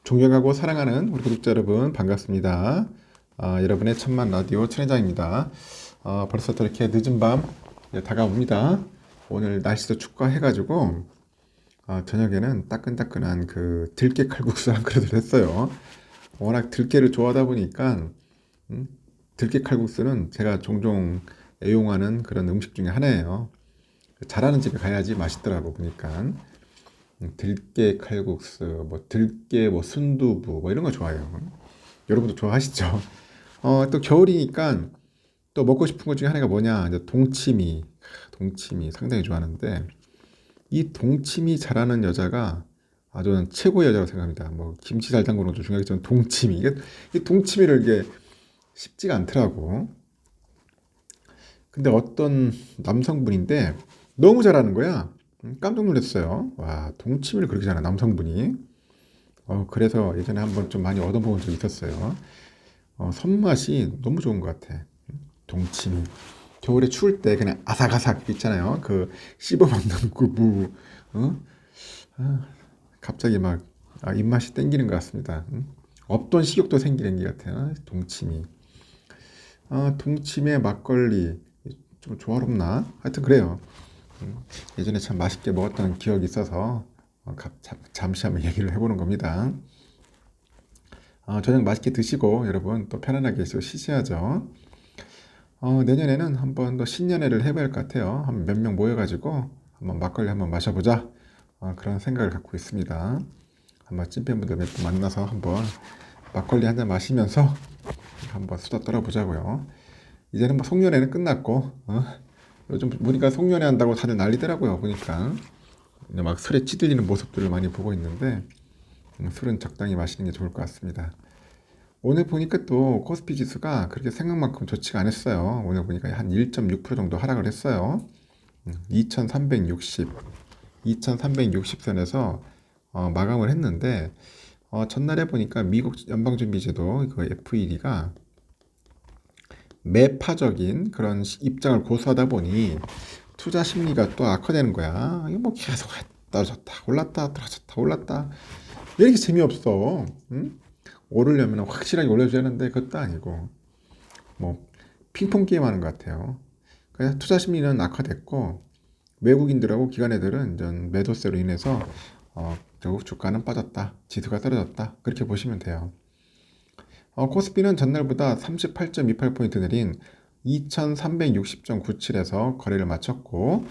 존경하고 사랑하는 우리 구독자 여러분 반갑습니다. 여러분의 천만 라디오 천회장입니다. 벌써 또 이렇게 늦은 밤 다가옵니다. 오늘 날씨도 춥고 해가지고 저녁에는 따끈따끈한 그 들깨 칼국수 한 그릇을 했어요. 워낙 들깨를 좋아하다 보니까 음, 들깨 칼국수는 제가 종종 애용하는 그런 음식 중에 하나예요. 잘하는 집에 가야지 맛있더라고 보니까. 들깨 칼국수, 뭐 들깨 뭐 순두부 뭐 이런 거 좋아해요. 여러분도 좋아하시죠? 또 겨울이니까 또 먹고 싶은 것 중에 하나가 뭐냐? 이제 동치미. 동치미 상당히 좋아하는데 이 동치미 잘하는 여자가 저는 최고의 여자라고 생각합니다. 뭐 김치 잘 담그는 것도 중요하겠지만 동치미. 이 동치미를 이게 쉽지가 않더라고. 근데 어떤 남성분인데 너무 잘하는 거야. 깜짝 놀랐어요. 와, 동치미를 그렇게 잘하는 남성분이. 그래서 예전에 한번 좀 많이 얻어먹은 적이 있었어요. 손맛이 너무 좋은 것 같아. 동치미. 겨울에 추울 때 그냥 아삭아삭 있잖아요. 그 씹어먹는 그 무. 어? 갑자기 막 입맛이 땡기는 것 같습니다. 없던 식욕도 생기는 것 같아요. 동치미. 동치미에 막걸리. 좀 조화롭나? 하여튼 그래요. 예전에 참 맛있게 먹었던 기억이 있어서 잠시 한번 얘기를 해보는 겁니다. 저녁 맛있게 드시고 여러분 또 편안하게 쉬셔야죠. 내년에는 한번 더 신년회를 해봐야 할 것 같아요. 한 몇 명 모여가지고 한번 막걸리 한번 마셔보자. 그런 생각을 갖고 있습니다. 한번 찐팬분들 몇 분 만나서 한번 막걸리 한 잔 마시면서 한번 수다 떨어보자고요. 이제는 뭐 송년회는 끝났고 요즘 보니까 송년회 한다고 다들 난리더라고요. 보니까 막 술에 찌들리는 모습들을 많이 보고 있는데 술은 적당히 마시는 게 좋을 것 같습니다. 오늘 보니까 또 코스피 지수가 그렇게 생각만큼 좋지가 않았어요. 오늘 보니까 한 1.6% 정도 하락을 했어요. 2360, 2360선에서 마감을 했는데 전날에 보니까 미국 연방준비제도 그 FED가 매파적인 그런 입장을 고수하다 보니 투자 심리가 또 악화되는 거야. 이거 뭐 계속 떨어졌다 올랐다 떨어졌다 올랐다. 왜 이렇게 재미없어? 응? 오르려면 확실하게 올려줘야 하는데 그것도 아니고 뭐 핑퐁 게임 하는 것 같아요. 그래서 투자 심리는 악화됐고 외국인들하고 기관애들은 전 매도세로 인해서 결국 주가는 빠졌다, 지수가 떨어졌다 그렇게 보시면 돼요. 코스피는 전날보다 38.28포인트 내린 2360.97에서 거래를 마쳤고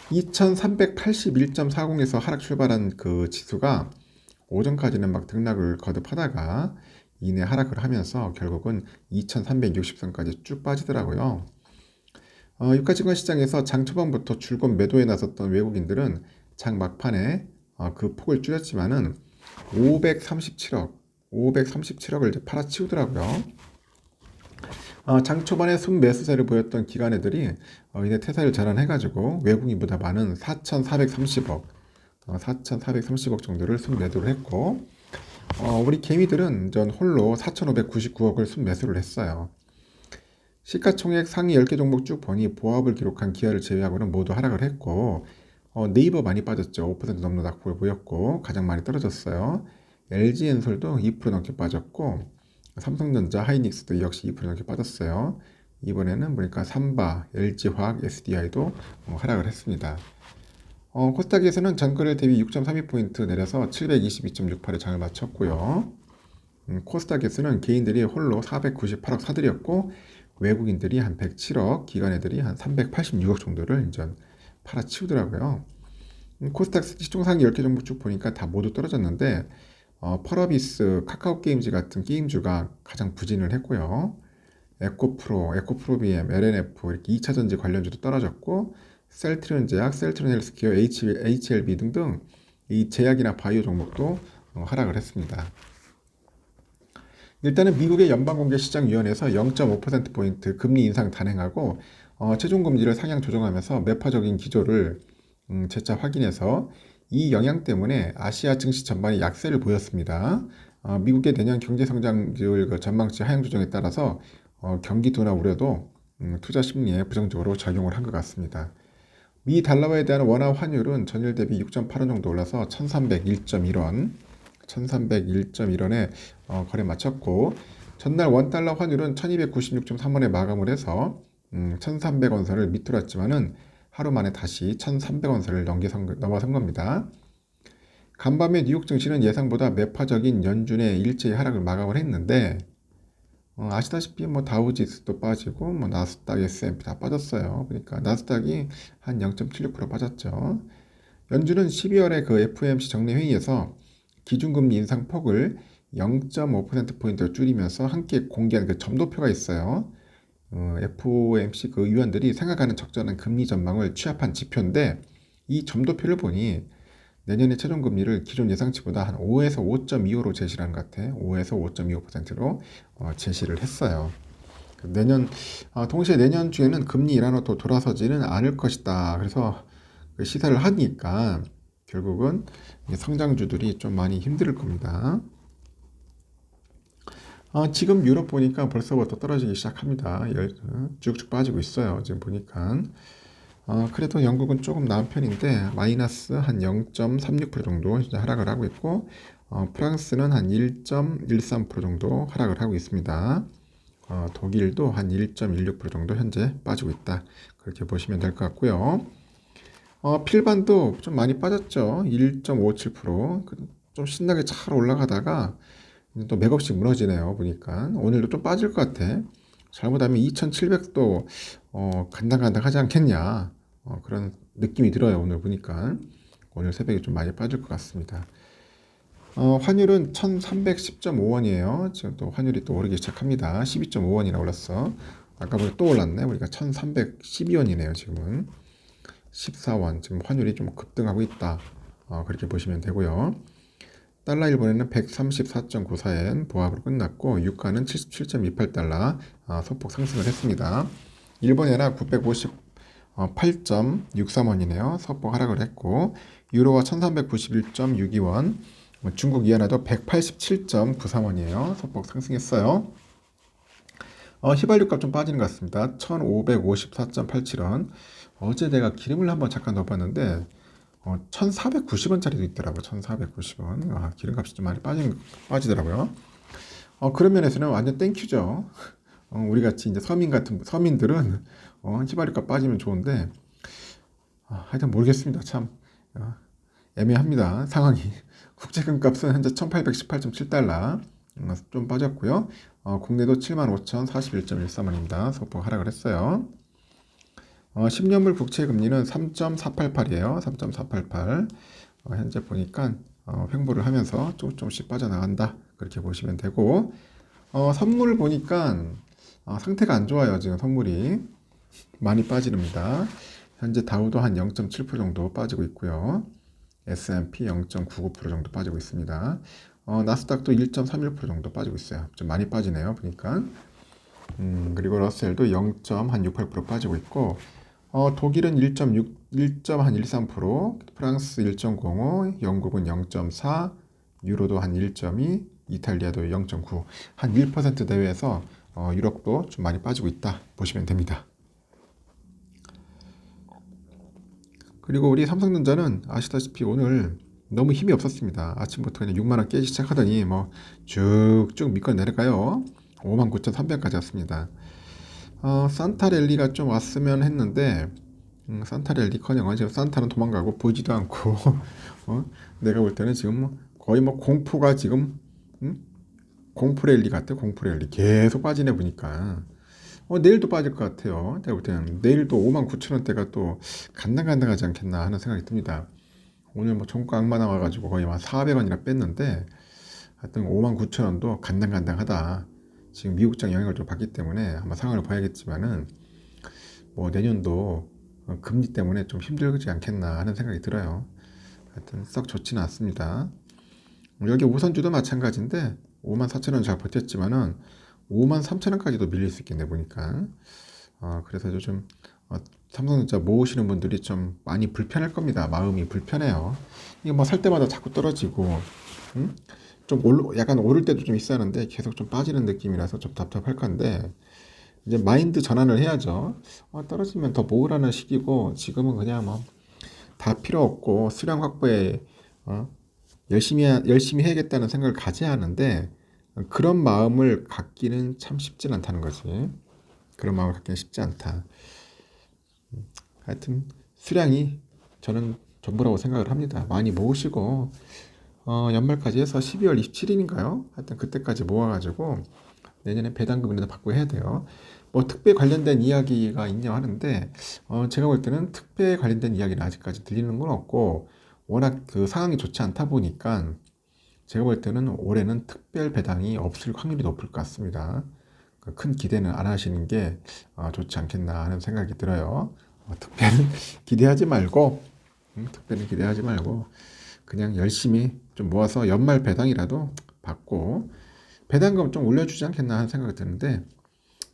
2381.40에서 하락 출발한 그 지수가 오전까지는 막 등락을 거듭하다가 이내 하락을 하면서 결국은 2360선까지 쭉 빠지더라고요. 유가증권 시장에서 장 초반부터 줄곧 매도에 나섰던 외국인들은 장 막판에 그 폭을 줄였지만은 537억을 이제 팔아치우더라고요. 장 초반에 순매수세를 보였던 기관애들이 이제 퇴사를 전환해가지고 외국인보다 많은 4,430억 정도를 순매도를 했고 우리 개미들은 전 홀로 4,599억을 순매수를 했어요. 시가총액 상위 10개 종목 쭉 보니 보합을 기록한 기아를 제외하고는 모두 하락을 했고 네이버 많이 빠졌죠. 5% 넘는 낙폭을 보였고 가장 많이 떨어졌어요. LG엔솔도 2% 넘게 빠졌고 삼성전자, 하이닉스도 역시 2% 넘게 빠졌어요. 이번에는 보니까 삼바, LG화학, SDI도 하락을 했습니다. 코스닥에서는 전거래 대비 6.32포인트 내려서 722.68에 장을 마쳤고요. 코스닥에서는 개인들이 홀로 498억 사들였고 외국인들이 한 107억, 기관애들이 한 386억 정도를 이제 팔아치우더라고요. 코스닥 시총 상위 10개 종목 쭉 보니까 다 모두 떨어졌는데 펄어비스, 카카오게임즈 같은 게임주가 가장 부진을 했고요. 에코프로, 에코프로비엠, LNF 이렇게 2차전지 관련주도 떨어졌고 셀트리온 제약, 셀트리온 헬스케어, HLB 등등 이 제약이나 바이오 종목도 하락을 했습니다. 일단은 미국의 연방공개시장위원회에서 0.5%포인트 금리 인상 단행하고 최종금리를 상향 조정하면서 매파적인 기조를 재차 확인해서 이 영향 때문에 아시아 증시 전반이 약세를 보였습니다. 미국의 내년 경제성장률 그 전망치 하향 조정에 따라서 경기 둔화 우려도 투자 심리에 부정적으로 작용을 한 것 같습니다. 미 달러화에 대한 원화 환율은 전일 대비 6.8원 정도 올라서 1301.1원, 1301.1원에 거래 마쳤고, 전날 원달러 환율은 1296.3원에 마감을 해서 1300원 선을 밑으로 왔지만은 하루 만에 다시 1300원 선을 넘어선 겁니다. 간밤에 뉴욕 증시는 예상보다 매파적인 연준의 일제히 하락을 마감을 했는데, 아시다시피 뭐 다우지수도 빠지고 뭐 나스닥, S&P 다 빠졌어요. 그러니까 나스닥이 한 0.76% 빠졌죠. 연준은 12월에 그 FOMC 정례 회의에서 기준금리 인상 폭을 0.5%포인트로 줄이면서 함께 공개한 그 점도표가 있어요. FOMC 그 위원들이 생각하는 적절한 금리 전망을 취합한 지표인데, 이 점도표를 보니 내년의 최종 금리를 기존 예상치보다 한 5에서 5.25로 제시를 한 것 같아. 5에서 5.25%로 제시를 했어요. 동시에 내년 중에는 금리 인하로 또 돌아서지는 않을 것이다. 그래서 그 시사를 하니까 결국은 성장주들이 좀 많이 힘들 겁니다. 지금 유럽 보니까 벌써부터 떨어지기 시작합니다. 쭉쭉 빠지고 있어요. 지금 보니까. 그래도 영국은 조금 나은 편인데 마이너스 한 0.36% 정도 하락을 하고 있고, 프랑스는 한 1.13% 정도 하락을 하고 있습니다. 독일도 한 1.16% 정도 현재 빠지고 있다. 그렇게 보시면 될 것 같고요. 필반도 좀 많이 빠졌죠. 1.57%. 좀 신나게 잘 올라가다가 또 맥없이 무너지네요. 보니까 오늘도 좀 빠질 것 같아. 잘못하면 2700도 간당간당 하지 않겠냐, 그런 느낌이 들어요. 오늘 보니까 오늘 새벽에 좀 많이 빠질 것 같습니다. 환율은 1310.5원이에요. 지금 또 환율이 또 오르기 시작합니다. 12.5원이나 올랐어. 아까보다 또 올랐네. 우리가 1312원이네요. 지금은 14원. 지금 환율이 좀 급등하고 있다. 그렇게 보시면 되고요. 달러 일본에는 134.94엔 보합으로 끝났고, 유가는 77.28달러 소폭 상승을 했습니다. 일본 엔화 958.63원이네요. 소폭 하락을 했고, 유로가 1391.62원, 중국 위안화도 187.93원이에요. 소폭 상승했어요. 휘발유값 좀 빠지는 것 같습니다. 1554.87원. 어제 내가 기름을 한번 잠깐 넣어봤는데 1490원짜리도 있더라고요. 1490원. 기름값이 좀 많이 빠지더라고요. 그런 면에서는 완전 땡큐죠. 우리 같이 이제 서민들은 휘발유값 빠지면 좋은데, 하여튼 모르겠습니다. 참 애매합니다. 상황이. 국제금값은 현재 1818.7달러 좀 빠졌고요. 국내도 75,041.13원입니다. 소폭 하락을 했어요. 10년물 국채 금리는 3.488이에요. 3.488. 현재 보니까 횡보를 하면서 조금씩 빠져나간다. 그렇게 보시면 되고, 선물 보니까 상태가 안 좋아요. 지금 선물이 많이 빠집니다. 현재 다우도 한 0.7% 정도 빠지고 있고요. S&P 0.99% 정도 빠지고 있습니다. 나스닥도 1.31% 정도 빠지고 있어요. 좀 많이 빠지네요. 보니까. 그리고 러셀도 0.68% 빠지고 있고, 독일은 1.13%, 프랑스 1.05, 영국은 0.4, 유로도 한 1.2, 이탈리아도 0.9, 한 1% 내외에서 유럽도 좀 많이 빠지고 있다 보시면 됩니다. 그리고 우리 삼성전자는 아시다시피 오늘 너무 힘이 없었습니다. 아침부터 그냥 6만원 깨지 시작하더니 뭐 쭉쭉 밑거 내려가요. 59,300까지 왔습니다. 산타랠리가 좀 왔으면 했는데, 산타랠리커녕 지금 산타는 도망가고 보이지도 않고, 내가 볼 때는 지금 거의 뭐 공포가 지금, 공포랠리 같아. 공포랠리 계속 빠지네 보니까. 내일도 빠질 것 같아요. 내가 볼 때는 내일도 59,000원대가 또 간당간당하지 않겠나 하는 생각이 듭니다. 오늘 뭐 종가 악마 나와가지고 거의 막 400원이나 뺐는데, 하여튼 59,000원도 간당간당하다. 지금 미국장 영향을 좀 받기 때문에 한번 상황을 봐야겠지만은, 뭐 내년도 금리 때문에 좀 힘들지 않겠나 하는 생각이 들어요. 하여튼 썩 좋지는 않습니다. 여기 우선주도 마찬가지인데 54,000원 잘 버텼지만은 53,000원까지도 밀릴 수 있겠네 보니까. 그래서 요즘 삼성전자 모으시는 분들이 좀 많이 불편할 겁니다. 마음이 불편해요. 이게 뭐 살 때마다 자꾸 떨어지고, 약간 오를 때도 좀 있었는데 계속 좀 빠지는 느낌이라서 좀 답답할 건데, 이제 마인드 전환을 해야죠. 떨어지면 더 모으라는 시기고, 지금은 그냥 뭐 다 필요 없고 수량 확보에 열심히 해야겠다는 생각을 가져야 하는데 그런 마음을 갖기는 참 쉽진 않다는 거지. 그런 마음을 갖기는 쉽지 않다. 하여튼 수량이 저는 전부라고 생각을 합니다. 많이 모으시고 연말까지 해서 12월 27일인가요? 하여튼 그때까지 모아가지고 내년에 배당금이라도 받고 해야 돼요. 뭐 특배 관련된 이야기가 있냐 하는데 제가 볼 때는 특배 관련된 이야기는 아직까지 들리는 건 없고 워낙 그 상황이 좋지 않다 보니까 제가 볼 때는 올해는 특별 배당이 없을 확률이 높을 것 같습니다. 큰 기대는 안 하시는 게 좋지 않겠나 하는 생각이 들어요. 특별은 기대하지 말고 특별히 기대하지 말고 그냥 열심히 좀 모아서 연말 배당이라도 받고 배당금 좀 올려주지 않겠나 하는 생각이 드는데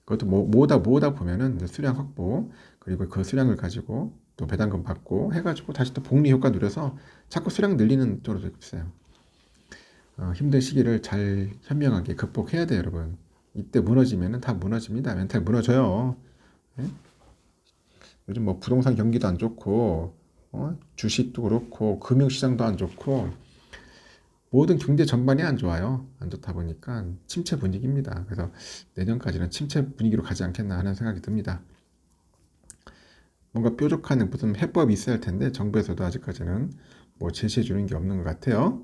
그것도 모으다 보면은 수량 확보 그리고 그 수량을 가지고 또 배당금 받고 해가지고 다시 또 복리 효과 누려서 자꾸 수량 늘리는 쪽으로 있어요. 힘든 시기를 잘 현명하게 극복해야 돼요, 여러분. 이때 무너지면은 다 무너집니다. 멘탈 무너져요. 예? 요즘 뭐 부동산 경기도 안 좋고 주식도 그렇고 금융시장도 안 좋고 모든 경제 전반이 안 좋아요. 안 좋다 보니까 침체 분위기입니다. 그래서 내년까지는 침체 분위기로 가지 않겠나 하는 생각이 듭니다. 뭔가 뾰족한 무슨 해법이 있어야 할 텐데 정부에서도 아직까지는 뭐 제시해 주는 게 없는 것 같아요.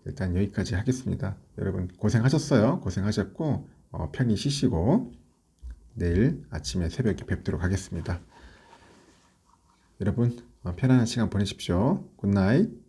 일단 여기까지 하겠습니다. 여러분 고생하셨어요. 고생하셨고 편히 쉬시고 내일 아침에 새벽에 뵙도록 하겠습니다. 여러분 편안한 시간 보내십시오. 굿나잇.